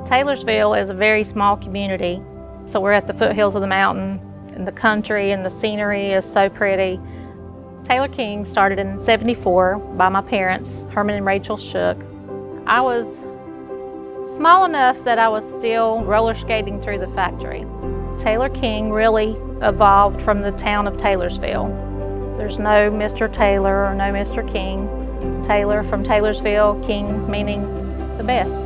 Taylorsville is a very small community, so we're at the foothills of the mountain, and the country and the scenery is so pretty. Taylor King started in '74 by my parents, Herman and Rachel Shook. I was small enough that I was still roller skating through the factory. Taylor King really evolved from the town of Taylorsville. There's no Mr. Taylor or no Mr. King. Taylor from Taylorsville, King meaning the best.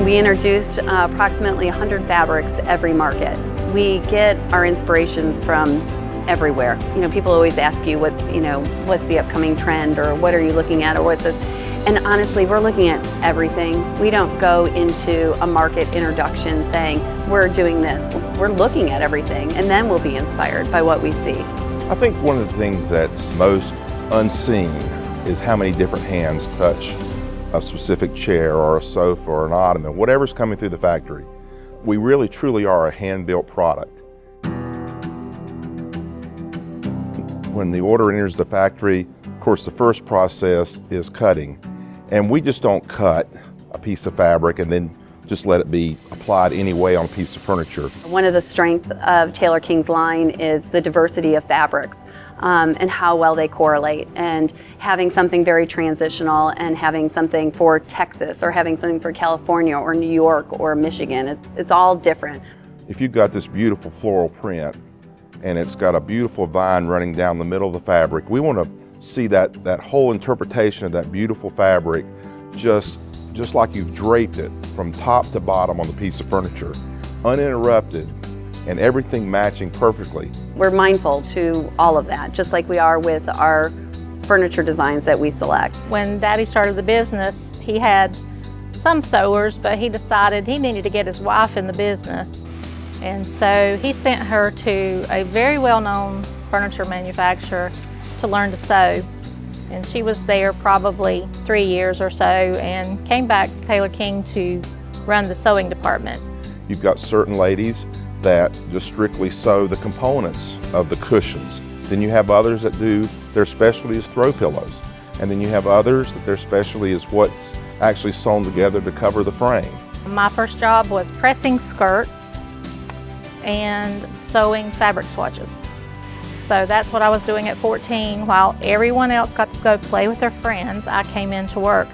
We introduced approximately 100 fabrics every market. We get our inspirations from everywhere. You know, people always ask you what's the upcoming trend, or what are you looking at, or what's this? And honestly, we're looking at everything. We don't go into a market introduction saying, we're doing this. We're looking at everything, and then we'll be inspired by what we see. I think one of the things that's most unseen is how many different hands touch a specific chair or a sofa or an ottoman, whatever's coming through the factory. We really truly are a hand-built product. When the order enters the factory, of course, the first process is cutting. And we just don't cut a piece of fabric and then just let it be applied anyway on a piece of furniture. One of the strengths of Taylor King's line is the diversity of fabrics and how well they correlate. And having something very transitional and having something for Texas or having something for California or New York or Michigan, it's all different. If you've got this beautiful floral print and it's got a beautiful vine running down the middle of the fabric, we want to see that whole interpretation of that beautiful fabric just like you've draped it from top to bottom on the piece of furniture, uninterrupted, and everything matching perfectly. We're mindful to all of that, just like we are with our furniture designs that we select. When Daddy started the business, he had some sewers, but he decided he needed to get his wife in the business. And so he sent her to a very well-known furniture manufacturer to learn to sew. And she was there probably 3 years or so and came back to Taylor King to run the sewing department. You've got certain ladies that just strictly sew the components of the cushions. Then you have others that do, their specialty is throw pillows. And then you have others that their specialty is what's actually sewn together to cover the frame. My first job was pressing skirts and sewing fabric swatches. So that's what I was doing at 14. While everyone else got to go play with their friends, I came into work.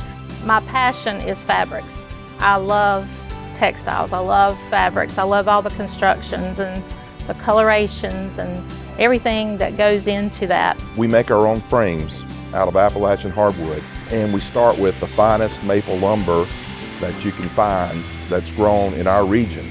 My passion is fabrics. I love textiles, I love fabrics, I love all the constructions and the colorations and everything that goes into that. We make our own frames out of Appalachian hardwood, and we start with the finest maple lumber that you can find that's grown in our region.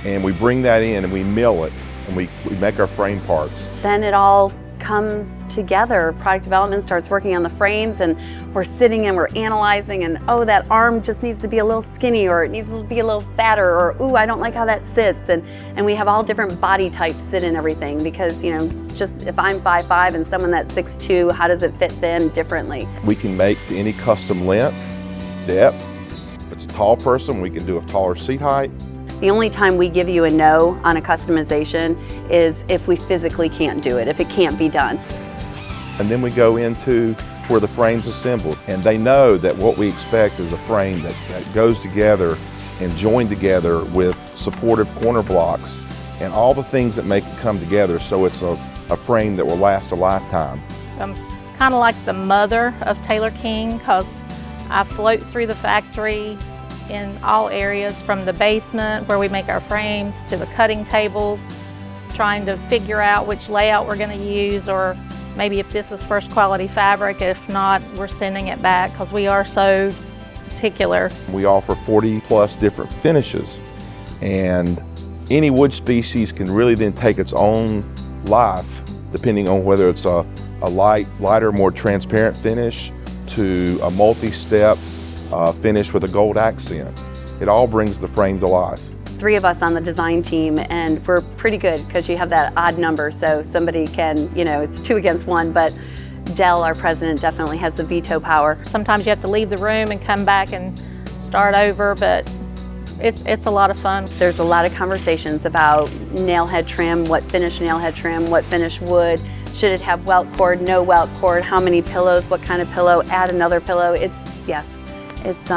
And we bring that in and we mill it, and we make our frame parts. Then it all comes together. Product development starts working on the frames, and we're sitting and we're analyzing, and oh, that arm just needs to be a little skinny, or it needs to be a little fatter, or ooh, I don't like how that sits. And we have all different body types sit in everything, because just if I'm 5'5" and someone that's 6'2", how does it fit them differently? We can make to any custom length, depth. If it's a tall person, we can do a taller seat height. The only time we give you a no on a customization is if we physically can't do it, if it can't be done. And then we go into where the frame's assembled, and they know that what we expect is a frame that goes together and joined together with supportive corner blocks and all the things that make it come together, so it's a frame that will last a lifetime. I'm kind of like the mother of Taylor King, because I float through the factory in all areas, from the basement where we make our frames to the cutting tables, trying to figure out which layout we're going to use, or maybe if this is first quality fabric. If not, we're sending it back because we are so particular. We offer 40 plus different finishes, and any wood species can really then take its own life depending on whether it's a lighter, more transparent finish to a multi-step finish with a gold accent. It all brings the frame to life. 3 of us on the design team, and we're pretty good because you have that odd number, so somebody can, it's 2 against 1, but Dell, our president, definitely has the veto power. Sometimes you have to leave the room and come back and start over, but it's a lot of fun. There's a lot of conversations about nail head trim, what finish nail head trim, what finish wood, should it have welt cord, no welt cord, how many pillows, what kind of pillow, add another pillow. yes. It's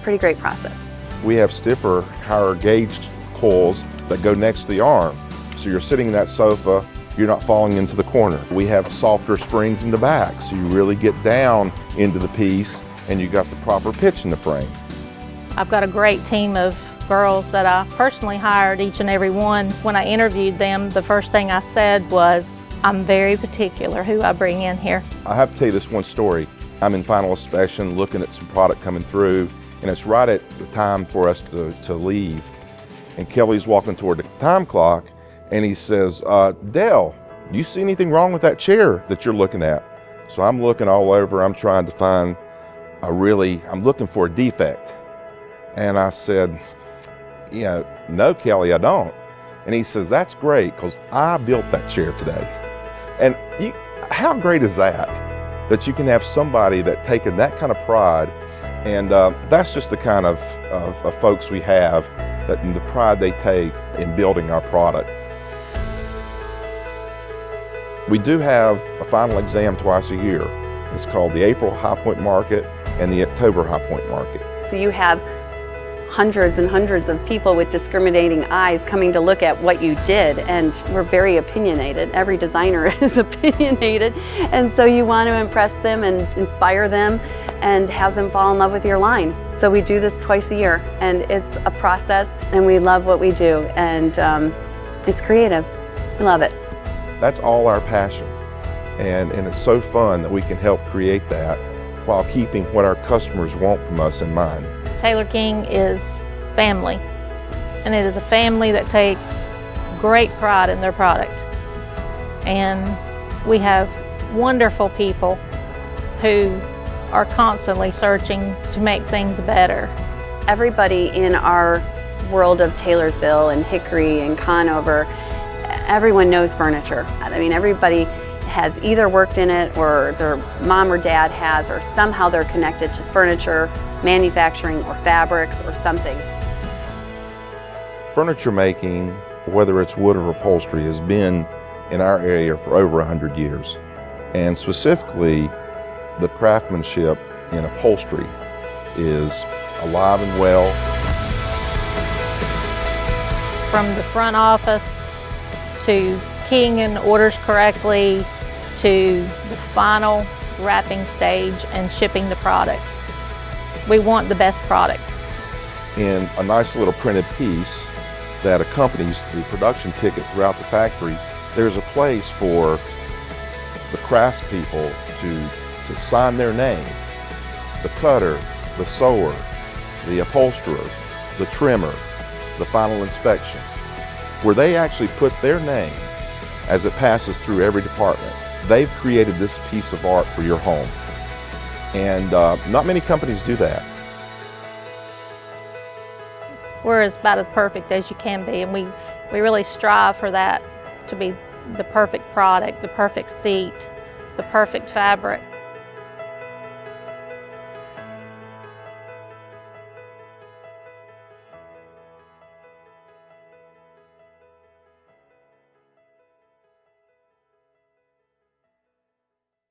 pretty great process. We have stiffer, higher gauge coils that go next to the arm. So you're sitting in that sofa, you're not falling into the corner. We have softer springs in the back, so you really get down into the piece and you got the proper pitch in the frame. I've got a great team of girls that I personally hired, each and every one. When I interviewed them, the first thing I said was, I'm very particular who I bring in here. I have to tell you this one story. I'm in final inspection looking at some product coming through, and it's right at the time for us to leave. And Kelly's walking toward the time clock, and he says, Dell, do you see anything wrong with that chair that you're looking at? So I'm looking all over, I'm trying to find I'm looking for a defect. And I said, no, Kelly, I don't. And he says, that's great, because I built that chair today. And how great is that? That you can have somebody that taken that kind of pride, and that's just the kind of folks we have, that the pride they take in building our product. We do have a final exam twice a year. It's called the April High Point Market and the October High Point Market. So you have hundreds and hundreds of people with discriminating eyes coming to look at what you did, and we're very opinionated. Every designer is opinionated, and so you want to impress them and inspire them and have them fall in love with your line. So we do this twice a year, and it's a process, and we love what we do, and it's creative. We love it. That's all our passion, and it's so fun that we can help create that while keeping what our customers want from us in mind. Taylor King is family, and it is a family that takes great pride in their product. And we have wonderful people who are constantly searching to make things better. Everybody in our world of Taylorsville and Hickory and Conover, everyone knows furniture. I mean, everybody has either worked in it, or their mom or dad has, or somehow they're connected to furniture, manufacturing, or fabrics, or something. Furniture making, whether it's wood or upholstery, has been in our area for over 100 years. And specifically, the craftsmanship in upholstery is alive and well. From the front office to keying orders correctly to the final wrapping stage and shipping the products. We want the best product. In a nice little printed piece that accompanies the production ticket throughout the factory, there's a place for the craftspeople to sign their name. The cutter, the sewer, the upholsterer, the trimmer, the final inspection, where they actually put their name as it passes through every department. They've created this piece of art for your home. And not many companies do that. We're about as perfect as you can be, and we really strive for that, to be the perfect product, the perfect seat, the perfect fabric.